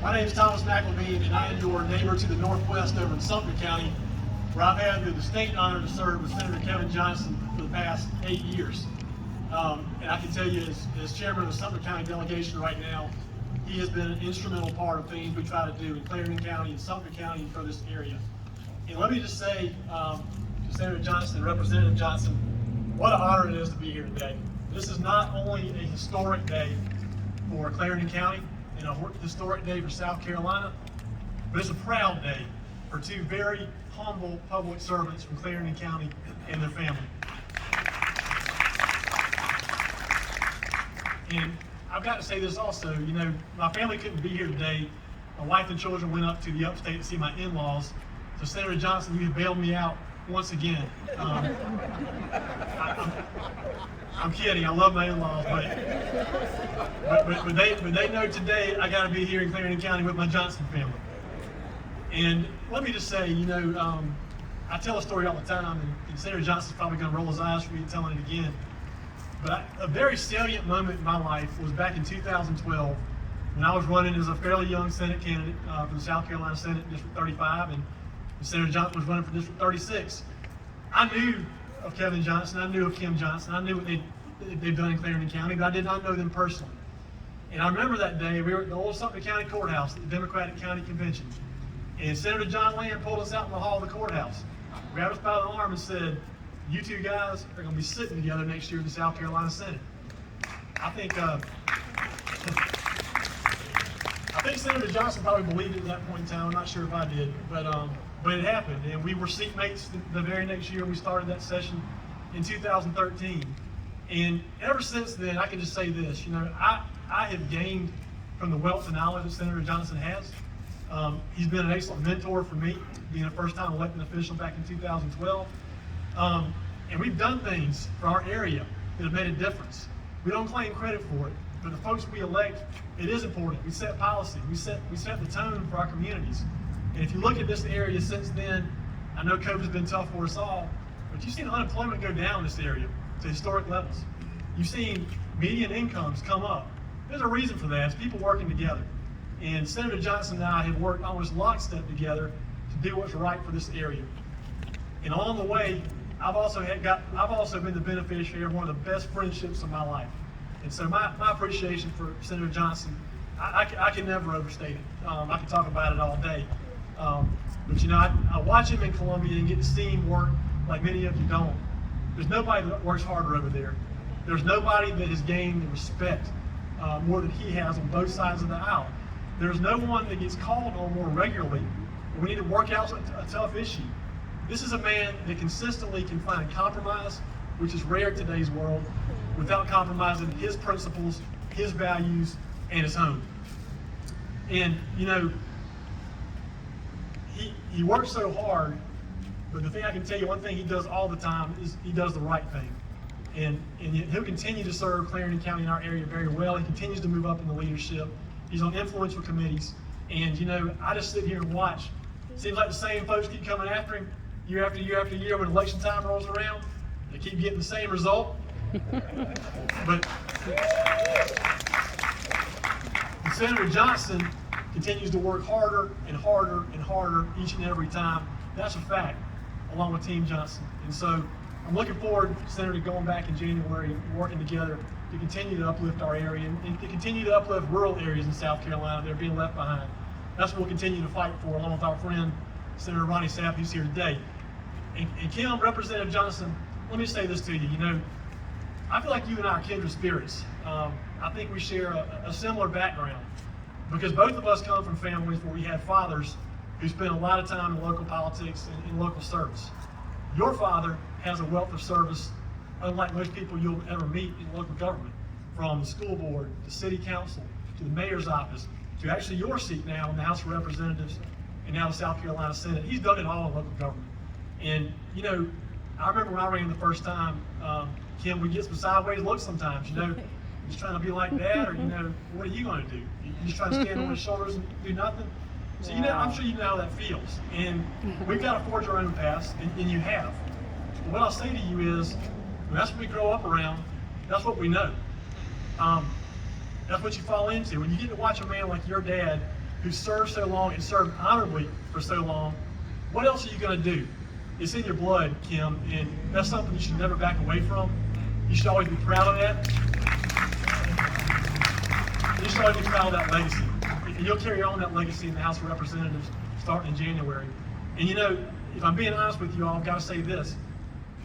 My name is Thomas McElveen, and I am your neighbor to the northwest over in Sumter County, where I've had the distinct honor to serve with Senator Kevin Johnson for the past 8 years. And I can tell you, as chairman of the Sumter County delegation right now, he has been an instrumental part of things we try to do in Clarendon County and Sumter County for this area. And let me just say to Senator Johnson and Representative Johnson, what an honor it is to be here today. This is not only a historic day for Clarendon County and a historic day for South Carolina, but it's a proud day for two very humble public servants from Clarendon County and their family. And I've got to say this also, you know, my family couldn't be here today. My wife and children went up to the upstate to see my in-laws. So Senator Johnson, you bailed me out once again. I'm kidding, I love my in-laws, but they know today I got to be here in Clarendon County with my Johnson family. And let me just say, you know, I tell a story all the time, and Senator Johnson's probably going to roll his eyes for me telling it again. But a very salient moment in my life was back in 2012 when I was running as a fairly young Senate candidate for the South Carolina Senate, District 35, and Senator Johnson was running for District 36. I knew of Kevin Johnson, I knew of Kim Johnson, I knew what they've done in Clarendon County, but I did not know them personally. And I remember that day, we were at the old Sumter County Courthouse at the Democratic County Convention, and Senator John Land pulled us out in the hall of the courthouse, grabbed us by the arm and said, "You two guys are going to be sitting together next year in the South Carolina Senate." I think Senator Johnson probably believed it at that point in time. I'm not sure if I did, but it happened, and we were seatmates the very next year. We started that session in 2013, and ever since then, I can just say this: you know, I have gained from the wealth of knowledge that Senator Johnson has. He's been an excellent mentor for me, being a first-time elected official back in 2012. And we've done things for our area that have made a difference. We don't claim credit for it, but the folks we elect, it is important. We set policy, we set the tone for our communities. And if you look at this area since then, I know COVID's been tough for us all, but you've seen unemployment go down in this area to historic levels. You've seen median incomes come up. There's a reason for that. It's people working together. And Senator Johnson and I have worked almost lockstep together to do what's right for this area. And along the way, I've also been the beneficiary of one of the best friendships of my life. And so my appreciation for Senator Johnson, I can never overstate it. I can talk about it all day. But you know, I watch him in Columbia and get to see him work like many of you don't. There's nobody that works harder over there. There's nobody that has gained the respect more than he has on both sides of the aisle. There's no one that gets called on more regularly. We need to work out a tough issue. This is a man that consistently can find compromise, which is rare in today's world, without compromising his principles, his values, and his home. And you know, he works so hard, but the thing I can tell you, one thing he does all the time is he does the right thing. And he'll continue to serve Clarendon County in our area very well. He continues to move up in the leadership. He's on influential committees. And you know, I just sit here and watch. Seems like the same folks keep coming after him year after year after year. When election time rolls around, they keep getting the same result. But Senator Johnson continues to work harder and harder and harder each and every time. That's a fact, along with Team Johnson. And so I'm looking forward, Senator, going back in January and working together to continue to uplift our area and to continue to uplift rural areas in South Carolina that are being left behind. That's what we'll continue to fight for, along with our friend, Senator Ronnie Sapp, who's here today. And Kim, Representative Johnson, let me say this to you. You know, I feel like you and I are kindred spirits. I think we share a similar background because both of us come from families where we had fathers who spent a lot of time in local politics and in local service. Your father has a wealth of service unlike most people you'll ever meet in local government, from the school board, to city council, to the mayor's office, to actually your seat now in the House of Representatives and now the South Carolina Senate. He's done it all in local government. And you know, I remember when I ran the first time, Kim, we get some sideways looks sometimes, you know, just trying to be like Dad, or you know, what are you going to do? You just trying to stand on his shoulders and do nothing? So you know, I'm sure you know how that feels. And we've got to forge our own paths, and you have. But what I'll say to you is, that's what we grow up around. That's what we know. That's what you fall into. When you get to watch a man like your dad, who served so long and served honorably for so long, what else are you going to do? It's in your blood, Kim, and that's something you should never back away from. You should always be proud of that. You should always be proud of that legacy. And you'll carry on that legacy in the House of Representatives starting in January. And you know, if I'm being honest with you all, I've got to say this.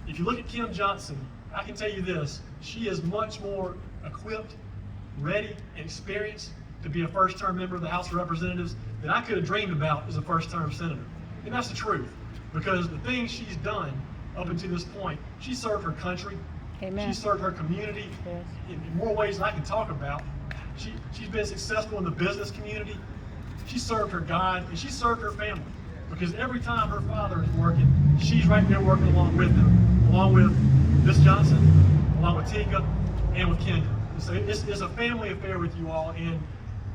If you look at Kim Johnson, I can tell you this, she is much more equipped, ready, and experienced to be a first-term member of the House of Representatives than I could have dreamed about as a first-term senator. And that's the truth, because the things she's done up until this point, she served her country, Amen. she served her community Yes. in more ways than I can talk about. She's been successful in the business community, she served her God, and she served her family. Because every time her father is working, she's right there working along with him, along with Miss Johnson, along with Tika, and with Kendra. So it's a family affair with you all, and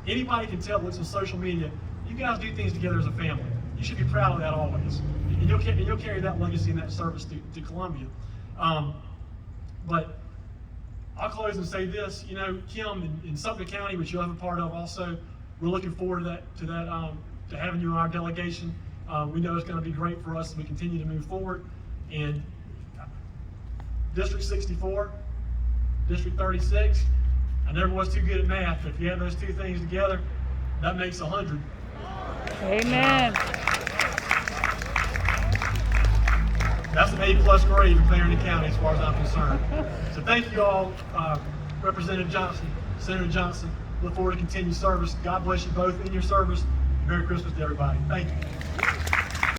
anybody can tell what's on social media. You guys do things together as a family. You should be proud of that always, and you'll carry that legacy and that service to Columbia. But I'll close and say this. You know, Kim, in Sumter County, which you'll have a part of also, we're looking forward to having you in our delegation. We know it's going to be great for us as we continue to move forward. And District 64, District 36, I never was too good at math, but if you have those two things together, that makes 100. Amen. That's an A+ grade in Clarendon County as far as I'm concerned. So thank you all, Representative Johnson, Senator Johnson. Look forward to continued service. God bless you both in your service. Merry Christmas to everybody. Thank you.